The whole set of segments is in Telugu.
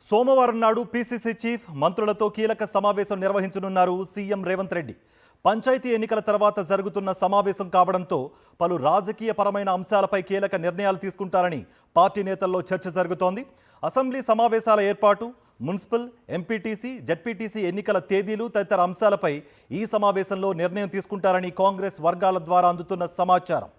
సోమవారం నాడు పీసీసీ చీఫ్ మంత్రులతో కీలక సమావేశం నిర్వహించనున్నారు సీఎం రేవంత్ రెడ్డి. పంచాయతీ ఎన్నికల తర్వాత జరుగుతున్న సమావేశం కావడంతో పలు రాజకీయపరమైన అంశాలపై కీలక నిర్ణయాలు తీసుకుంటారని పార్టీ నేతల్లో చర్చ జరుగుతోంది. అసెంబ్లీ సమావేశాల ఏర్పాటు, మున్సిపల్, ఎంపీటీసీ, జెడ్పీటీసీ ఎన్నికల తేదీలు తదితర అంశాలపై ఈ సమావేశంలో నిర్ణయం తీసుకుంటారని కాంగ్రెస్ వర్గాల ద్వారా అందుతున్న సమాచారం.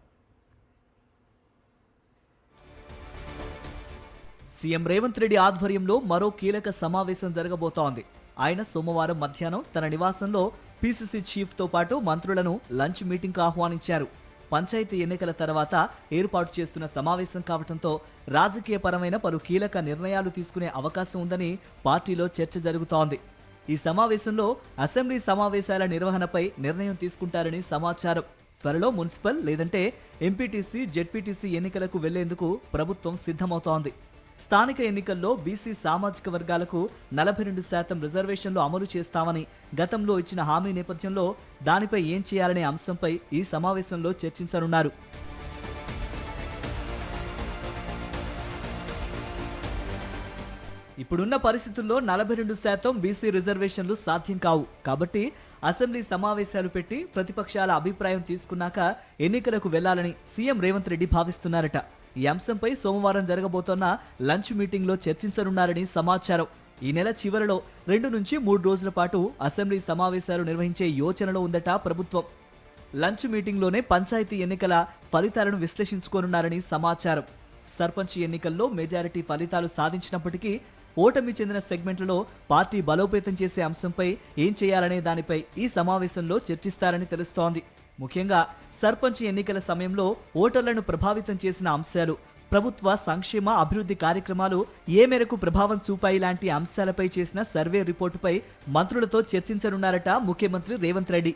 సీఎం రేవంత్ రెడ్డి ఆధ్వర్యంలో మరో కీలక సమావేశం జరగబోతోంది. ఆయన సోమవారం మధ్యాహ్నం తన నివాసంలో పీసీసీ చీఫ్ తో పాటు మంత్రులను లంచ్ మీటింగ్ కు ఆహ్వానించారు. పంచాయతీ ఎన్నికల తర్వాత ఏర్పాటు చేస్తున్న సమావేశం కావడంతో రాజకీయపరమైన పలు కీలక నిర్ణయాలు తీసుకునే అవకాశం ఉందని పార్టీలో చర్చ జరుగుతోంది. ఈ సమావేశంలో అసెంబ్లీ సమావేశాల నిర్వహణపై నిర్ణయం తీసుకుంటారని సమాచారం. త్వరలో మున్సిపల్ లేదంటే ఎంపీటీసీ, జెడ్పీటీసీ ఎన్నికలకు వెళ్లేందుకు ప్రభుత్వం సిద్ధమవుతోంది. స్థానిక ఎన్నికల్లో బీసీ సామాజిక వర్గాలకు 42% రిజర్వేషన్లు అమలు చేస్తామని గతంలో ఇచ్చిన హామీ నేపథ్యంలో దానిపై ఏం చేయాలనే అంశంపై ఈ సమావేశంలో చర్చించనున్నారు. ఇప్పుడున్న పరిస్థితుల్లో 42% బీసీ రిజర్వేషన్లు సాధ్యం కావు. కాబట్టి అసెంబ్లీ సమావేశాలు పెట్టి ప్రతిపక్షాల అభిప్రాయం తీసుకున్నాక ఎన్నికలకు వెళ్లాలని సీఎం రేవంత్ రెడ్డి భావిస్తున్నారట. ఈ అంశంపై సోమవారం జరగబోతోన్న లంచ్ మీటింగ్ లో చర్చించనున్నారని సమాచారం. ఈ నెల చివరిలో 2 నుంచి 3 రోజుల పాటు అసెంబ్లీ సమావేశాలు నిర్వహించే యోచనలో ఉందట ప్రభుత్వం. లంచ్ మీటింగ్ లోనే పంచాయతీ ఎన్నికల ఫలితాలను విశ్లేషించుకోనున్నారని సమాచారం. సర్పంచ్ ఎన్నికల్లో మెజారిటీ ఫలితాలు సాధించినప్పటికీ ఓటమి చెందిన సెగ్మెంట్లలో పార్టీ బలోపేతం చేసే అంశంపై ఏం చేయాలనే దానిపై ఈ సమావేశంలో చర్చిస్తారని తెలుస్తోంది. ముఖ్యంగా సర్పంచ్ ఎన్నికల సమయంలో ఓటర్లను ప్రభావితం చేసిన అంశాలు, ప్రభుత్వ సంక్షేమ అభివృద్ధి కార్యక్రమాలు ఏ మేరకు ప్రభావం చూపాయి లాంటి అంశాలపై చేసిన సర్వే రిపోర్టుపై మంత్రులతో చర్చించనున్నారట ముఖ్యమంత్రి రేవంత్ రెడ్డి.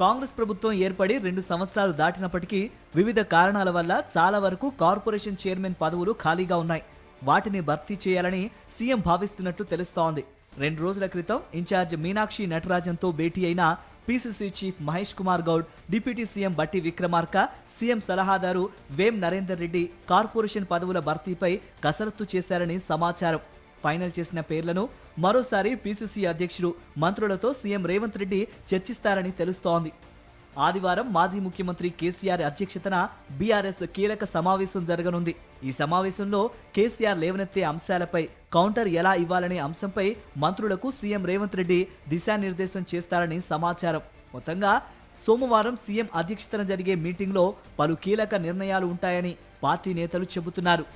కాంగ్రెస్ ప్రభుత్వం ఏర్పడి 2 సంవత్సరాలు దాటినప్పటికీ వివిధ కారణాల వల్ల చాలా వరకు కార్పొరేషన్ చైర్మన్ పదవులు ఖాళీగా ఉన్నాయి. వాటిని భర్తీ చేయాలని సీఎం భావిస్తున్నట్టు తెలుస్తోంది. 2 రోజుల క్రితం ఇన్ఛార్జ్ మీనాక్షి నటరాజన్తో భేటీ అయిన PCC chief Mahesh Kumar Goud, deputy CM బట్టి విక్రమార్క, సీఎం సలహాదారు వేం నరేందర్ రెడ్డి కార్పొరేషన్ పదవుల భర్తీపై కసరత్తు చేశారని సమాచారం. ఫైనల్ చేసిన పేర్లను మరోసారి పీసీసీ అధ్యక్షుడు మంత్రులతో సీఎం రేవంత్ రెడ్డి చర్చిస్తారని తెలుస్తోంది. ఆదివారం మాజీ ముఖ్యమంత్రి కేసీఆర్ అధ్యక్షతన బీఆర్ఎస్ కీలక సమావేశం జరగనుంది. ఈ సమావేశంలో కేసీఆర్ లేవనెత్తే అంశాలపై కౌంటర్ ఎలా ఇవ్వాలనే అంశంపై మంత్రులకు సీఎం రేవంత్ రెడ్డి దిశానిర్దేశం చేస్తారని సమాచారం. మొత్తంగా సోమవారం సీఎం అధ్యక్షతన జరిగే మీటింగ్లో పలు కీలక నిర్ణయాలు ఉంటాయని పార్టీ నేతలు చెబుతున్నారు.